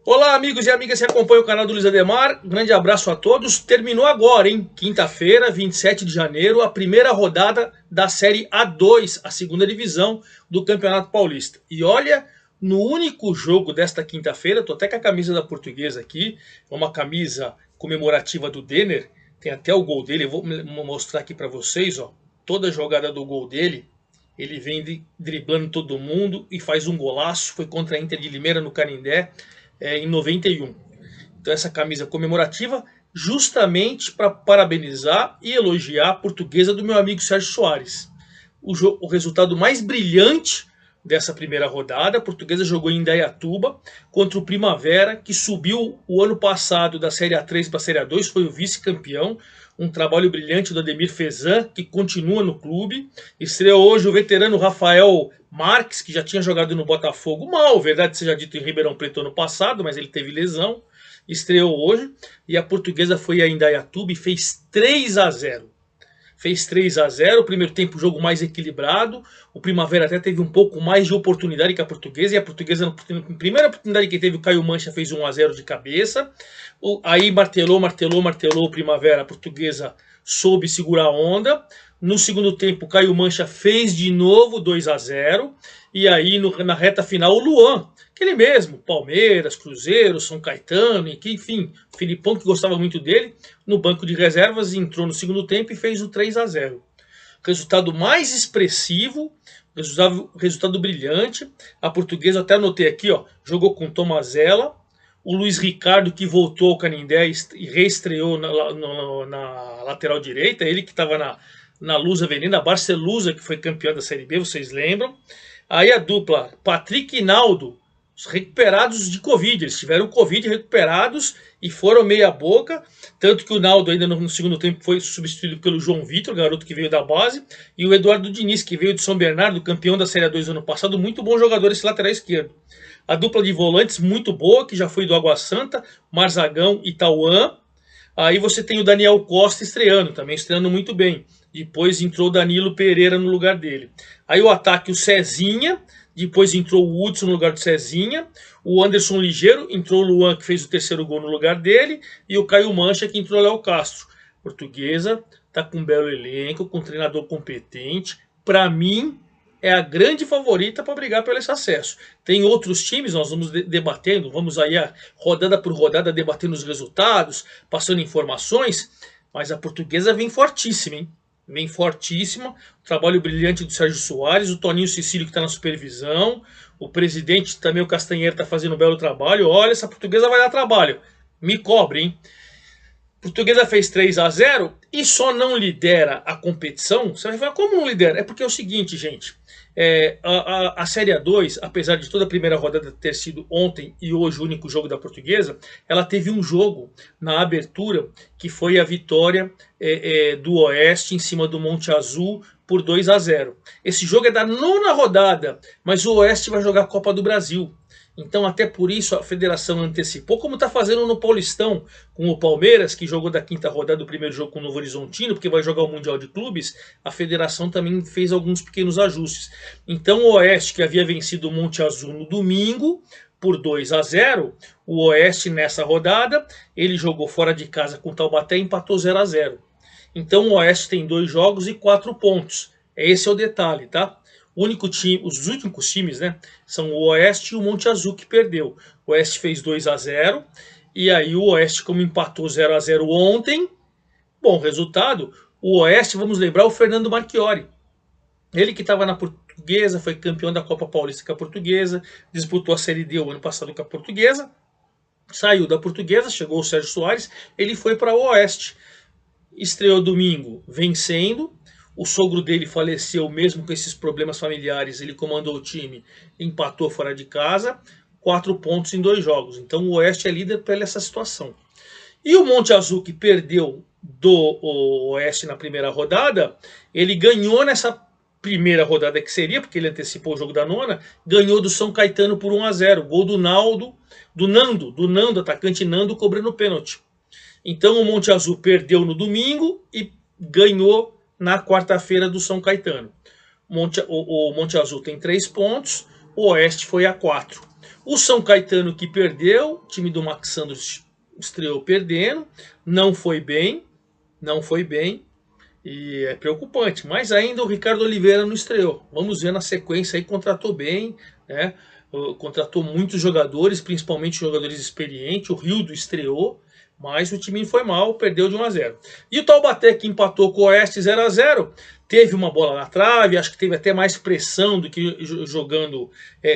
Olá, amigos e amigas que acompanham o canal do Luiz Ademar. Grande abraço a todos. Terminou agora, hein? Quinta-feira, 27 de janeiro, a primeira rodada da Série A2, a segunda divisão do Campeonato Paulista. E olha, no único jogo desta quinta-feira, tô até com a camisa da Portuguesa aqui, é uma camisa comemorativa do Denner, tem até o gol dele, eu vou mostrar aqui para vocês, ó. Toda a jogada do gol dele, ele vem driblando todo mundo e faz um golaço. Foi contra a Inter de Limeira no Canindé. Em 91. Então essa camisa comemorativa justamente para parabenizar e elogiar a Portuguesa do meu amigo Sérgio Soares. O resultado mais brilhante dessa primeira rodada, a Portuguesa jogou em Indaiatuba contra o Primavera, que subiu o ano passado da Série A3 para a Série A2, foi o vice-campeão. Um trabalho brilhante do Ademir Fezan, que continua no clube. Estreou hoje o veterano Rafael Marques, que já tinha jogado no Botafogo mal, verdade seja dito, em Ribeirão Preto ano passado, mas ele teve lesão. Estreou hoje e a Portuguesa foi a Indaiatuba e fez 3-0. Fez 3-0, o primeiro tempo jogo mais equilibrado, o Primavera até teve um pouco mais de oportunidade que a Portuguesa, e a Portuguesa, na primeira oportunidade que teve, o Caio Mancha fez 1-0 de cabeça, aí martelou o Primavera, a Portuguesa soube segurar a onda. No segundo tempo, o Caio Mancha fez de novo 2-0, e aí na reta final o Luan, aquele mesmo, Palmeiras, Cruzeiro, São Caetano, enfim, Filipão, que gostava muito dele, no banco de reservas, entrou no segundo tempo e fez o 3-0. Resultado mais expressivo, resultado brilhante. A Portuguesa, até anotei aqui, ó, jogou com Tomazella, o Luiz Ricardo, que voltou ao Canindé e reestreou na lateral direita, ele que estava na Lusa Venena, a Barcelusa, que foi campeã da Série B, vocês lembram. Aí a dupla Patrick e Naldo, recuperados de Covid, eles tiveram Covid, recuperados e foram meia boca, tanto que o Naldo ainda no segundo tempo foi substituído pelo João Vitor, garoto que veio da base, e o Eduardo Diniz, que veio de São Bernardo, campeão da Série A2 ano passado, muito bom jogador esse lateral esquerdo. A dupla de volantes muito boa, que já foi do Água Santa, Marzagão e Tauan. Aí você tem o Daniel Costa estreando, também estreando muito bem. Depois entrou o Danilo Pereira no lugar dele. Aí o ataque, o Cezinha, depois entrou o Hudson no lugar do Cezinha, o Anderson Ligeiro, entrou o Luan, que fez o terceiro gol no lugar dele, e o Caio Mancha, que entrou o Léo Castro. Portuguesa tá com um belo elenco, com um treinador competente. Para mim, é a grande favorita para brigar pelo esse acesso. Tem outros times, nós vamos debatendo, vamos aí rodada por rodada debatendo os resultados, passando informações, mas a Portuguesa vem fortíssima, hein? Vem fortíssima, trabalho brilhante do Sérgio Soares, o Toninho Cecílio que está na supervisão, o presidente também, o Castanheira, está fazendo um belo trabalho. Olha, essa Portuguesa vai dar trabalho, me cobre, hein? Portuguesa fez 3-0 e só não lidera a competição. Você vai falar, como não lidera? É porque é o seguinte, gente. A Série A2, apesar de toda a primeira rodada ter sido ontem e hoje o único jogo da Portuguesa, ela teve um jogo na abertura que foi a vitória do Oeste em cima do Monte Azul por 2-0. Esse jogo é da nona rodada, mas o Oeste vai jogar a Copa do Brasil. Então até por isso a federação antecipou, como está fazendo no Paulistão com o Palmeiras, que jogou da quinta rodada do primeiro jogo com o Novo Horizontino, porque vai jogar o Mundial de Clubes. A federação também fez alguns pequenos ajustes. Então o Oeste, que havia vencido o Monte Azul no domingo por 2-0, o Oeste nessa rodada, ele jogou fora de casa com o Taubaté e empatou 0-0. Então o Oeste tem 2 jogos e 4 pontos. Esse é o detalhe, tá? Os únicos times, né, são o Oeste e o Monte Azul, que perdeu. O Oeste fez 2-0 e aí o Oeste, como empatou 0-0 ontem, bom resultado. O Oeste, vamos lembrar, o Fernando Marchiori, ele que estava na Portuguesa, foi campeão da Copa Paulista com a Portuguesa, disputou a Série D o ano passado com a Portuguesa, saiu da Portuguesa, chegou o Sérgio Soares, ele foi para o Oeste, estreou domingo vencendo. O sogro dele faleceu mesmo com esses problemas familiares. Ele comandou o time, empatou fora de casa, 4 pontos em 2 jogos. Então o Oeste é líder pela essa situação. E o Monte Azul, que perdeu do Oeste na primeira rodada, ele ganhou nessa primeira rodada que seria, porque ele antecipou o jogo da nona, ganhou do São Caetano por 1-0. Gol do Nando, atacante Nando, cobrando pênalti. Então o Monte Azul perdeu no domingo e ganhou na quarta-feira do São Caetano. O Monte Azul tem 3 pontos, o Oeste foi a 4. O São Caetano que perdeu, o time do Max Sandro estreou perdendo, não foi bem, e é preocupante. Mas ainda o Ricardo Oliveira não estreou. Vamos ver na sequência aí, contratou bem, né? Contratou muitos jogadores, principalmente jogadores experientes. O Rildo estreou, mas o time foi mal, perdeu de 1 a 0. E o Taubaté, que empatou com o Oeste 0 a 0, teve uma bola na trave, acho que teve até mais pressão do que jogando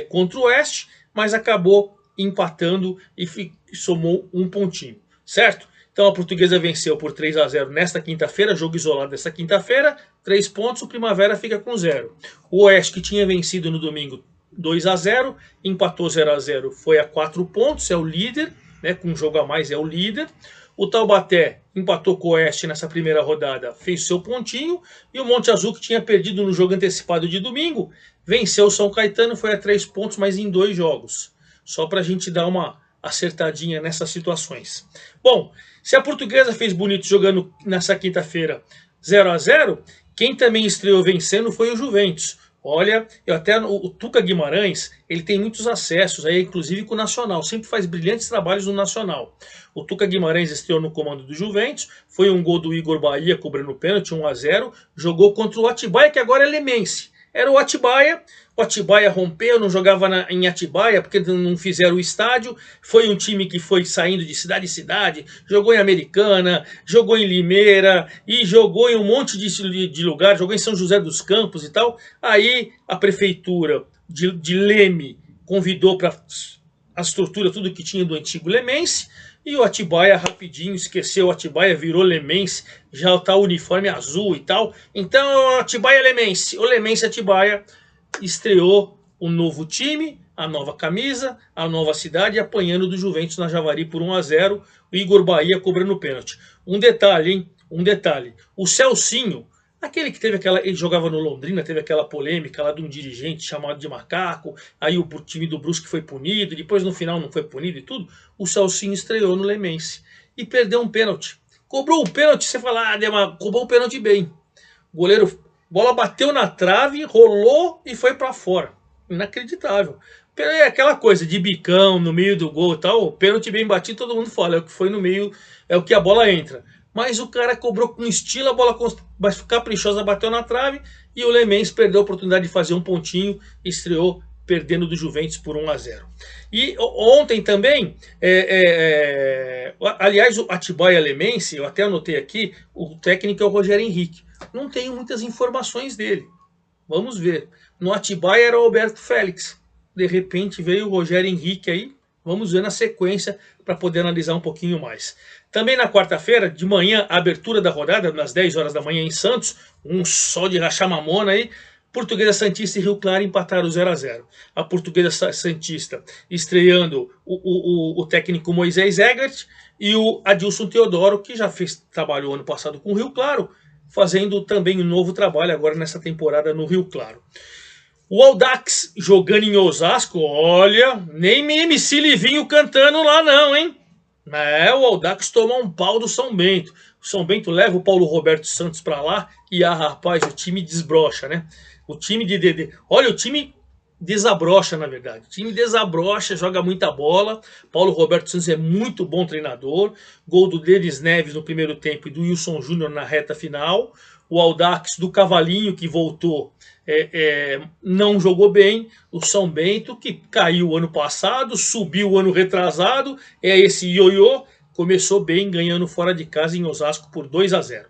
contra o Oeste, mas acabou empatando e somou um pontinho, certo? Então a Portuguesa venceu por 3 a 0 nesta quinta-feira, jogo isolado desta quinta-feira, 3 pontos, o Primavera fica com 0. O Oeste, que tinha vencido no domingo 2 a 0, empatou 0 a 0, foi a 4 pontos, é o líder, né, com um jogo a mais é o líder. O Taubaté empatou com o Oeste nessa primeira rodada, fez seu pontinho, e o Monte Azul, que tinha perdido no jogo antecipado de domingo, venceu o São Caetano, foi a 3 pontos, mas em 2 jogos. Só para a gente dar uma acertadinha nessas situações. Bom, se a Portuguesa fez bonito jogando nessa quinta-feira 0 a 0, quem também estreou vencendo foi o Juventus. Olha, o Tuca Guimarães, ele tem muitos acessos, aí, inclusive com o Nacional, sempre faz brilhantes trabalhos no Nacional. O Tuca Guimarães estreou no comando do Juventus, foi um gol do Igor Bahia cobrando pênalti, 1 a 0, jogou contra o Atibaia, que agora é lemense. Era o Atibaia rompeu, não jogava em Atibaia porque não fizeram o estádio. Foi um time que foi saindo de cidade em cidade, jogou em Americana, jogou em Limeira e jogou em um monte de lugar, jogou em São José dos Campos e tal. Aí a prefeitura de Leme convidou para a estrutura tudo que tinha do antigo Lemense. E o Atibaia rapidinho esqueceu o Atibaia, virou Lemense, já tá o uniforme azul e tal. Então o Atibaia Lemense, o Lemense Atibaia estreou o novo time, a nova camisa, a nova cidade, apanhando do Juventus na Javari por 1 a 0. O Igor Bahia cobrando pênalti. Um detalhe, hein? Um detalhe. O Celcinho, aquele que teve aquela, ele jogava no Londrina, teve aquela polêmica lá de um dirigente chamado de macaco, aí o time do Brusque foi punido, depois no final não foi punido e tudo. O Celcinho estreou no Lemense e perdeu um pênalti. Cobrou um pênalti, você fala, cobrou um pênalti bem. O goleiro, bola bateu na trave, rolou e foi para fora. Inacreditável. É aquela coisa de bicão no meio do gol e tal, pênalti bem batido, todo mundo fala, é o que foi no meio, é o que a bola entra. Mas o cara cobrou com estilo, a bola caprichosa bateu na trave e o Lemense perdeu a oportunidade de fazer um pontinho, estreou perdendo do Juventus por 1 a 0. E ontem também, aliás, o Atibaia Lemense, eu até anotei aqui, o técnico é o Rogério Henrique. Não tenho muitas informações dele. Vamos ver. No Atibaia era o Alberto Félix. De repente veio o Rogério Henrique aí. Vamos ver na sequência para poder analisar um pouquinho mais. Também na quarta-feira, de manhã, a abertura da rodada, nas 10 horas da manhã em Santos, um sol de rachar mamona aí, Portuguesa Santista e Rio Claro empataram 0 a 0. A Portuguesa Santista estreando o técnico Moisés Egert e o Adilson Teodoro, que já trabalhou ano passado com o Rio Claro, fazendo também um novo trabalho agora nessa temporada no Rio Claro. O Audax jogando em Osasco, olha, nem MC Livinho cantando lá não, hein? O Audax tomou um pau do São Bento. O São Bento leva o Paulo Roberto Santos para lá e, rapaz, o time desbrocha, né? O time de Dedê. Olha, o time desabrocha, na verdade. O time desabrocha, joga muita bola. Paulo Roberto Santos é muito bom treinador. Gol do Denis Neves no primeiro tempo e do Wilson Júnior na reta final. O Audax do Cavalinho, que voltou, não jogou bem. O São Bento, que caiu ano passado, subiu o ano retrasado, é esse ioiô, começou bem, ganhando fora de casa em Osasco por 2 a 0.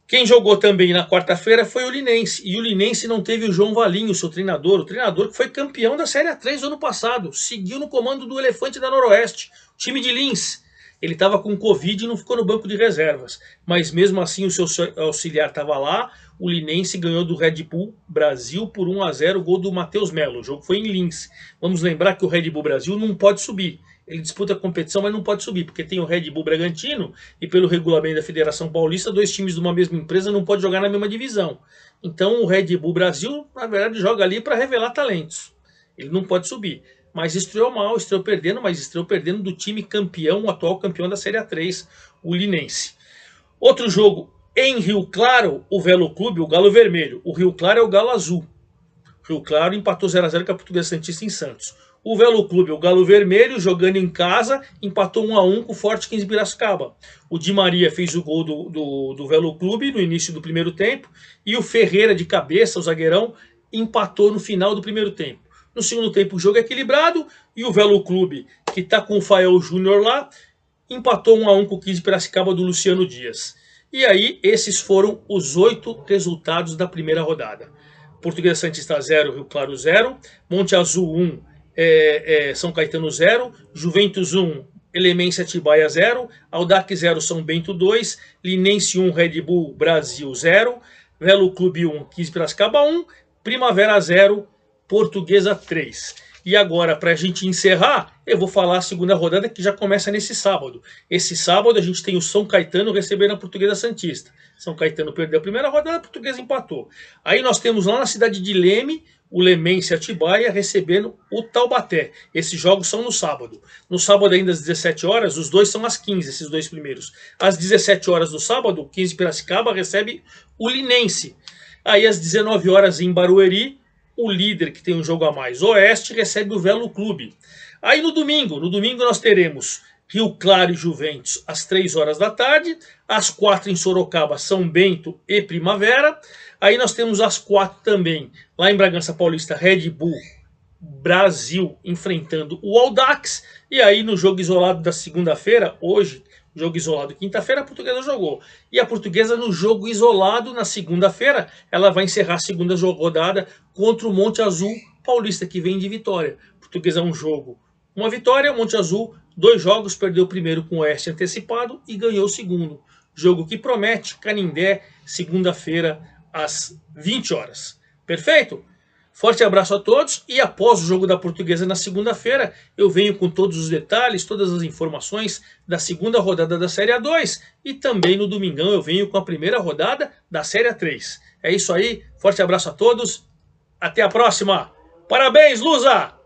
Quem jogou também na quarta-feira foi o Linense, e o Linense não teve o João Valinho, seu treinador, o treinador que foi campeão da Série A3 do ano passado, seguiu no comando do Elefante da Noroeste, time de Lins. Ele estava com Covid e não ficou no banco de reservas. Mas mesmo assim o seu auxiliar estava lá. O Linense ganhou do Red Bull Brasil por 1 a 0, gol do Matheus Melo. O jogo foi em Lins. Vamos lembrar que o Red Bull Brasil não pode subir. Ele disputa a competição, mas não pode subir, porque tem o Red Bull Bragantino e pelo regulamento da Federação Paulista, 2 times de uma mesma empresa não podem jogar na mesma divisão. Então o Red Bull Brasil, na verdade, joga ali para revelar talentos. Ele não pode subir. Mas estreou mal, estreou perdendo, mas estreou perdendo do time campeão, o atual campeão da Série A3, o Linense. Outro jogo em Rio Claro, o Velo Clube, o Galo Vermelho. O Rio Claro é o Galo Azul. O Rio Claro empatou 0 a 0 com a Portuguesa Santista em Santos. O Velo Clube, o Galo Vermelho, jogando em casa, empatou 1 a 1 com o Forte 15 Piracicaba. O Di Maria fez o gol do Velo Clube no início do primeiro tempo. E o Ferreira, de cabeça, o zagueirão, empatou no final do primeiro tempo. No segundo tempo o jogo é equilibrado e o Velo Clube, que está com o Fael Júnior lá, empatou 1 a 1 com o 15 Piracicaba do Luciano Dias. E aí esses foram os 8 resultados da primeira rodada. Portuguesa Santista 0, Rio Claro 0, Monte Azul 1, São Caetano 0, Juventus 1, Elemência Atibaia 0, Audax 0, São Bento 2, Linense 1, Red Bull Brasil 0, Velo Clube 1, 15 Piracicaba 1, Primavera 0, Portuguesa 3. E agora, para a gente encerrar, eu vou falar a segunda rodada que já começa nesse sábado. Esse sábado a gente tem o São Caetano recebendo a Portuguesa Santista. São Caetano perdeu a primeira rodada, a Portuguesa empatou. Aí nós temos lá na cidade de Leme, o Lemense Atibaia recebendo o Taubaté. Esses jogos são no sábado. No sábado ainda às 17 horas, os dois são às 15, esses dois primeiros. Às 17 horas do sábado, o 15 Piracicaba recebe o Linense. Aí às 19 horas em Barueri, o líder que tem um jogo a mais, Oeste, recebe o Velo Clube. Aí no domingo nós teremos Rio Claro e Juventus às 3 horas da tarde, às 4 em Sorocaba, São Bento e Primavera. Aí nós temos às 4 também, lá em Bragança Paulista, Red Bull Brasil enfrentando o Audax. E aí no jogo isolado da segunda-feira, hoje, jogo isolado quinta-feira, a Portuguesa jogou. E a Portuguesa no jogo isolado na segunda-feira, ela vai encerrar a segunda rodada contra o Monte Azul Paulista, que vem de vitória. Portuguesa um jogo, uma vitória, Monte Azul 2 jogos, perdeu o primeiro com o Oeste antecipado e ganhou o segundo. Jogo que promete, Canindé, segunda-feira às 20 horas. Perfeito? Forte abraço a todos e após o jogo da Portuguesa na segunda-feira, eu venho com todos os detalhes, todas as informações da segunda rodada da Série A2 e também no domingão eu venho com a primeira rodada da Série A3. É isso aí, forte abraço a todos, até a próxima. Parabéns, Lusa!